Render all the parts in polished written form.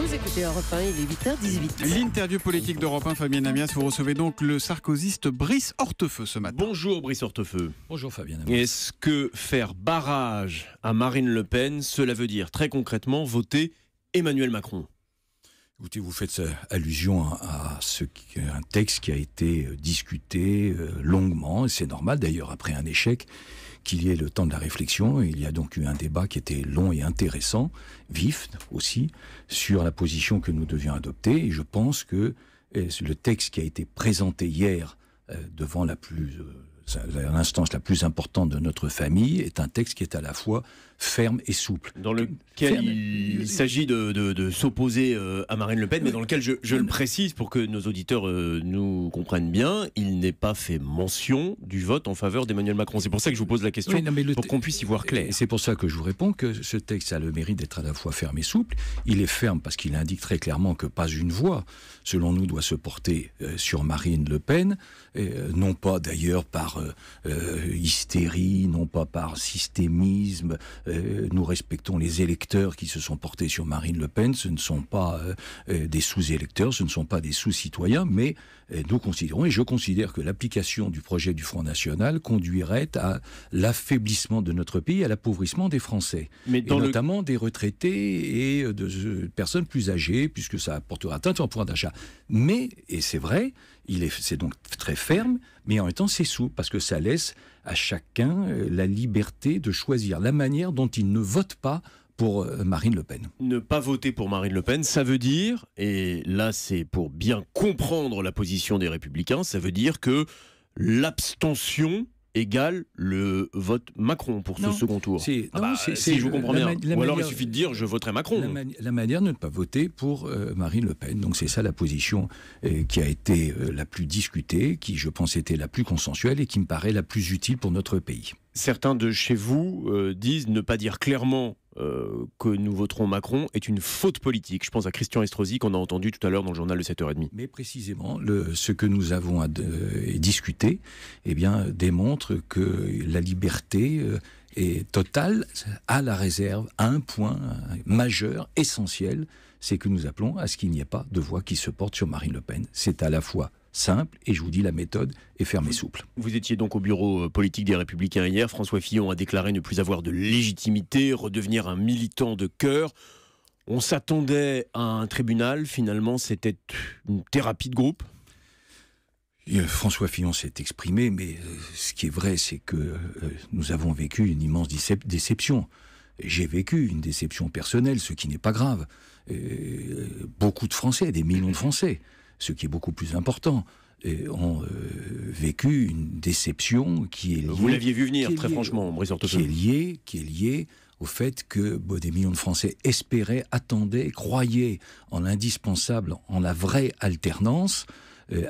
Vous écoutez Europe 1, il est 8h18. L'interview politique d'Europe 1, Fabienne Amias. Vous recevez donc le sarkozyste Brice Hortefeux ce matin. Bonjour Brice Hortefeux. Bonjour Fabienne Amias. Est-ce que faire barrage à Marine Le Pen, cela veut dire très concrètement voter Emmanuel Macron ? Écoutez, vous faites allusion à un texte qui a été discuté longuement, et c'est normal d'ailleurs après un échec qu'il y ait le temps de la réflexion. Il y a donc eu un débat qui était long et intéressant, vif aussi, sur la position que nous devions adopter. Et je pense que le texte qui a été présenté hier devant l'instance la plus importante de notre famille est un texte qui est à la fois ferme et souple. Dans lequel il s'agit de s'opposer à Marine Le Pen, mais dans lequel, je le précise pour que nos auditeurs nous comprennent bien, il n'est pas fait mention du vote en faveur d'Emmanuel Macron. C'est pour ça que je vous pose la question, pour qu'on puisse y voir clair. C'est pour ça que je vous réponds que ce texte a le mérite d'être à la fois ferme et souple. Il est ferme parce qu'il indique très clairement que pas une voix, selon nous, doit se porter sur Marine Le Pen, non pas d'ailleurs par hystérie, non pas par systémisme. Nous respectons les électeurs qui se sont portés sur Marine Le Pen. Ce ne sont pas des sous-électeurs, ce ne sont pas des sous-citoyens, mais nous considérons, et je considère que l'application du projet du Front National conduirait à l'affaiblissement de notre pays, à l'appauvrissement des Français, et notamment des retraités et de personnes plus âgées, puisque ça apportera atteinte au pouvoir d'achat. Mais, et c'est vrai, c'est donc très ferme, mais en même temps c'est souple, parce que ça laisse à chacun la liberté de choisir la manière dont il ne vote pas pour Marine Le Pen. Ne pas voter pour Marine Le Pen, ça veut dire, et là c'est pour bien comprendre la position des Républicains, ça veut dire que l'abstention égale le vote Macron pour ce second tour. Si je vous comprends bien. Ou alors il suffit de dire je voterai Macron. La manière de ne pas voter pour Marine Le Pen. Donc c'est ça la position qui a été la plus discutée, qui je pense était la plus consensuelle et qui me paraît la plus utile pour notre pays. Certains de chez vous disent ne pas dire clairement que nous voterons Macron est une faute politique. Je pense à Christian Estrosi qu'on a entendu tout à l'heure dans le journal de 7h30. Mais précisément, ce que nous avons discuté démontre que la liberté est totale, à la réserve, à un point majeur, essentiel, c'est que nous appelons à ce qu'il n'y ait pas de voix qui se porte sur Marine Le Pen. C'est à la fois simple, et je vous dis, la méthode est ferme et souple. Vous étiez donc au bureau politique des Républicains hier. François Fillon a déclaré ne plus avoir de légitimité, redevenir un militant de cœur. On s'attendait à un tribunal, finalement c'était une thérapie de groupe. François Fillon s'est exprimé, mais ce qui est vrai, c'est que nous avons vécu une immense déception. J'ai vécu une déception personnelle, ce qui n'est pas grave. Beaucoup de Français, des millions de Français, ce qui est beaucoup plus important, ont vécu une déception qui est liée... Vous l'aviez vu venir, très franchement, Brice Hortefeux. Qui est liée au fait que des millions de Français espéraient, attendaient, croyaient en l'indispensable, en la vraie alternance,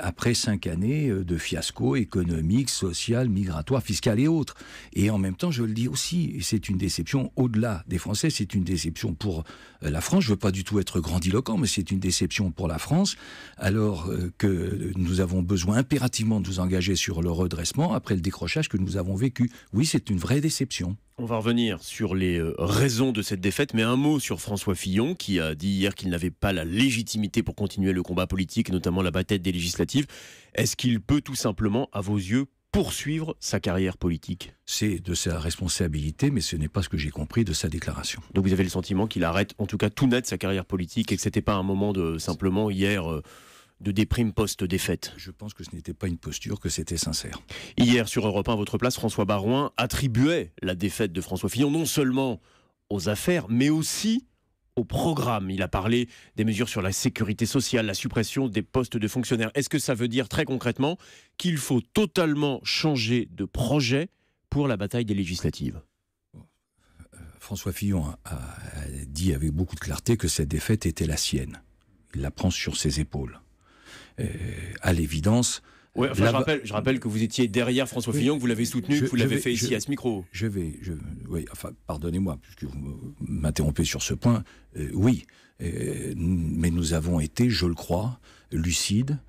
après 5 années de fiasco économique, social, migratoire, fiscal et autres. Et en même temps, je le dis aussi, et c'est une déception au-delà des Français, c'est une déception pour la France. Je ne veux pas du tout être grandiloquent, mais c'est une déception pour la France, alors que nous avons besoin impérativement de nous engager sur le redressement après le décrochage que nous avons vécu. Oui, c'est une vraie déception. On va revenir sur les raisons de cette défaite, mais un mot sur François Fillon, qui a dit hier qu'il n'avait pas la légitimité pour continuer le combat politique, notamment la bataille des législatives. Est-ce qu'il peut tout simplement, à vos yeux, poursuivre sa carrière politique ? C'est de sa responsabilité, mais ce n'est pas ce que j'ai compris de sa déclaration. Donc vous avez le sentiment qu'il arrête, en tout cas tout net, sa carrière politique, et que ce n'était pas un moment de simplement hier... de déprime post-défaite. Je pense que ce n'était pas une posture, que c'était sincère. Hier, sur Europe 1, à votre place, François Baroin attribuait la défaite de François Fillon non seulement aux affaires, mais aussi au programme. Il a parlé des mesures sur la sécurité sociale, la suppression des postes de fonctionnaires. Est-ce que ça veut dire très concrètement qu'il faut totalement changer de projet pour la bataille des législatives ? François Fillon a dit avec beaucoup de clarté que cette défaite était la sienne. Il la prend sur ses épaules. À l'évidence... Ouais, enfin, je rappelle que vous étiez derrière François Fillon, que vous l'avez soutenu, que vous l'avez fait ici à ce micro. Pardonnez-moi, puisque vous m'interrompez sur ce point. Mais nous avons été, je le crois, lucides,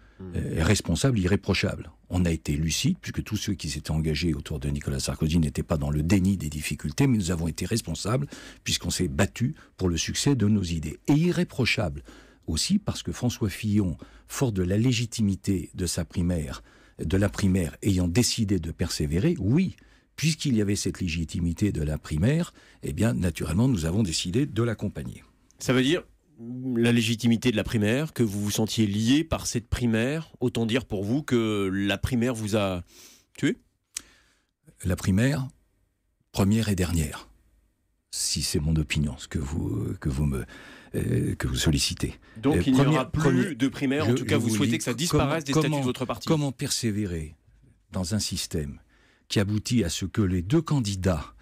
responsables, irréprochables. On a été lucide, puisque tous ceux qui s'étaient engagés autour de Nicolas Sarkozy n'étaient pas dans le déni des difficultés, mais nous avons été responsables, puisqu'on s'est battu pour le succès de nos idées. Et irréprochable aussi, parce que François Fillon, fort de la légitimité de la primaire, ayant décidé de persévérer, oui, puisqu'il y avait cette légitimité de la primaire, eh bien, naturellement, nous avons décidé de l'accompagner. Ça veut dire la légitimité de la primaire, que vous vous sentiez lié par cette primaire, autant dire pour vous que la primaire vous a tué ? La primaire, première et dernière, si c'est mon opinion, ce que vous sollicitez. Donc il n'y aura plus de primaire, en tout cas vous souhaitez que ça disparaisse des statuts de votre parti. Comment persévérer dans un système qui aboutit à ce que les deux candidats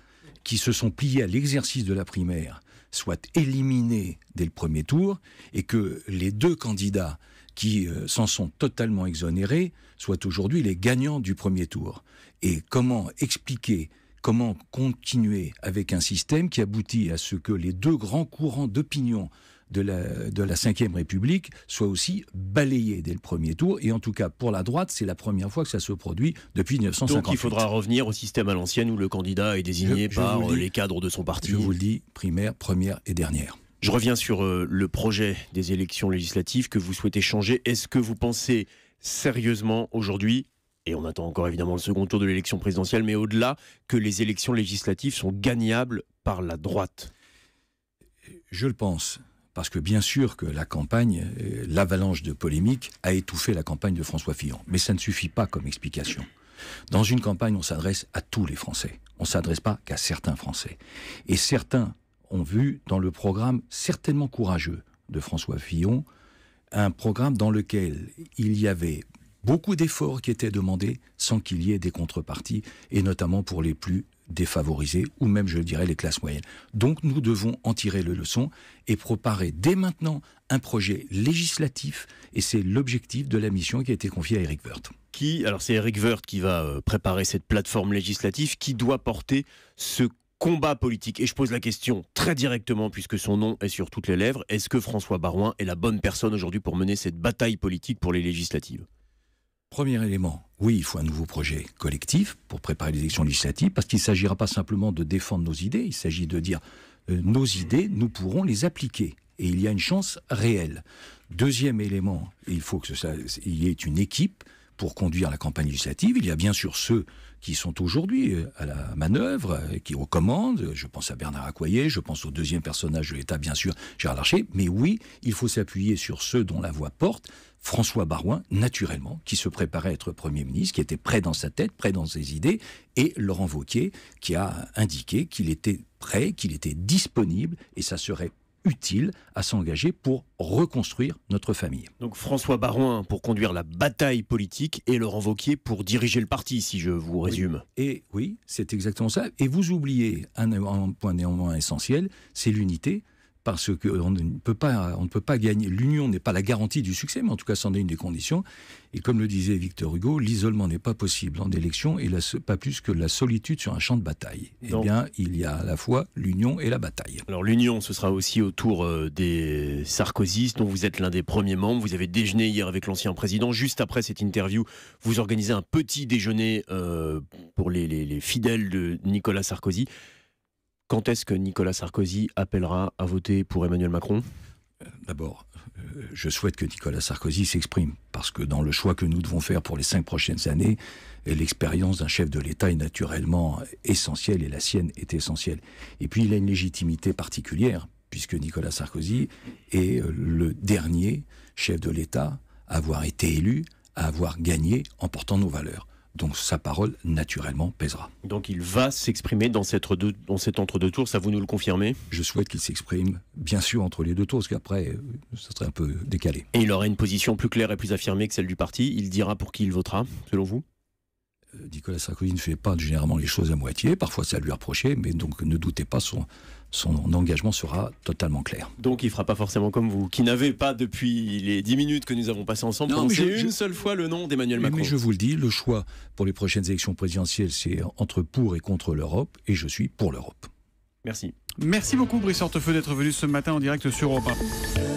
qui se sont pliés à l'exercice de la primaire soient éliminés dès le premier tour et que les deux candidats qui s'en sont totalement exonérés soient aujourd'hui les gagnants du premier tour. Et comment expliquer, comment continuer avec un système qui aboutit à ce que les deux grands courants d'opinion de la Ve République soient aussi balayés dès le premier tour. Et en tout cas, pour la droite, c'est la première fois que ça se produit depuis 1958. Donc il faudra revenir au système à l'ancienne où le candidat est désigné par les cadres de son parti. Je vous le dis, primaire, première et dernière. Je reviens sur le projet des élections législatives que vous souhaitez changer. Est-ce que vous pensez sérieusement aujourd'hui, et on attend encore évidemment le second tour de l'élection présidentielle, mais au-delà, que les élections législatives sont gagnables par la droite ? Je le pense. Parce que bien sûr que la campagne, l'avalanche de polémiques a étouffé la campagne de François Fillon. Mais ça ne suffit pas comme explication. Dans une campagne, on s'adresse à tous les Français. On ne s'adresse pas qu'à certains Français. Et certains ont vu dans le programme certainement courageux de François Fillon, un programme dans lequel il y avait beaucoup d'efforts qui étaient demandés sans qu'il y ait des contreparties, et notamment pour les plus défavorisés, ou même, je dirais, les classes moyennes. Donc, nous devons en tirer les leçons et préparer dès maintenant un projet législatif, et c'est l'objectif de la mission qui a été confiée à Éric Woerth. Alors, c'est Éric Woerth qui va préparer cette plateforme législative, qui doit porter ce combat politique. Et je pose la question très directement, puisque son nom est sur toutes les lèvres, est-ce que François Baroin est la bonne personne aujourd'hui pour mener cette bataille politique pour les législatives ? Premier élément, oui, il faut un nouveau projet collectif pour préparer les élections législatives, parce qu'il ne s'agira pas simplement de défendre nos idées, il s'agit de dire nos idées, nous pourrons les appliquer. Et il y a une chance réelle. Deuxième élément, il faut qu'il y ait une équipe pour conduire la campagne législative. Il y a bien sûr ceux qui sont aujourd'hui à la manœuvre, qui recommandent. Je pense à Bernard Accoyer, je pense au deuxième personnage de l'État, bien sûr, Gérard Larcher. Mais oui, il faut s'appuyer sur ceux dont la voix porte. François Baroin, naturellement, qui se préparait à être Premier ministre, qui était prêt dans sa tête, prêt dans ses idées, et Laurent Wauquiez, qui a indiqué qu'il était prêt, qu'il était disponible, et ça serait utile à s'engager pour reconstruire notre famille. Donc François Baroin pour conduire la bataille politique et Laurent Wauquiez pour diriger le parti, si je vous résume. Oui. Et oui, c'est exactement ça. Et vous oubliez un point néanmoins essentiel, c'est l'unité. Parce qu'on ne peut pas gagner. L'union n'est pas la garantie du succès, mais en tout cas, c'en est une des conditions. Et comme le disait Victor Hugo, l'isolement n'est pas possible en élection, et pas plus que la solitude sur un champ de bataille. Donc, eh bien, il y a à la fois l'union et la bataille. Alors l'union, ce sera aussi autour des sarkozystes, dont vous êtes l'un des premiers membres. Vous avez déjeuné hier avec l'ancien président. Juste après cette interview, vous organisez un petit déjeuner pour les fidèles de Nicolas Sarkozy. Quand est-ce que Nicolas Sarkozy appellera à voter pour Emmanuel Macron ? D'abord, je souhaite que Nicolas Sarkozy s'exprime, parce que dans le choix que nous devons faire pour les 5 prochaines années, l'expérience d'un chef de l'État est naturellement essentielle, et la sienne est essentielle. Et puis il a une légitimité particulière, puisque Nicolas Sarkozy est le dernier chef de l'État à avoir été élu, à avoir gagné en portant nos valeurs. Donc sa parole, naturellement, pèsera. Donc il va s'exprimer dans cet entre-deux tours, ça vous nous le confirmez ? Je souhaite qu'il s'exprime, bien sûr, entre les deux tours, parce qu'après, ça serait un peu décalé. Et il aura une position plus claire et plus affirmée que celle du parti. Il dira pour qui il votera, selon vous ? Nicolas Sarkozy ne fait pas généralement les choses à moitié, parfois ça lui reprocher, mais donc ne doutez pas, son engagement sera totalement clair. Donc il ne fera pas forcément comme vous, qui n'avez pas depuis les 10 minutes que nous avons passées ensemble prononcé une seule fois le nom d'Emmanuel Macron. Mais je vous le dis, le choix pour les prochaines élections présidentielles, c'est entre pour et contre l'Europe, et je suis pour l'Europe. Merci. Merci beaucoup Brice Hortefeux d'être venu ce matin en direct sur Europe 1.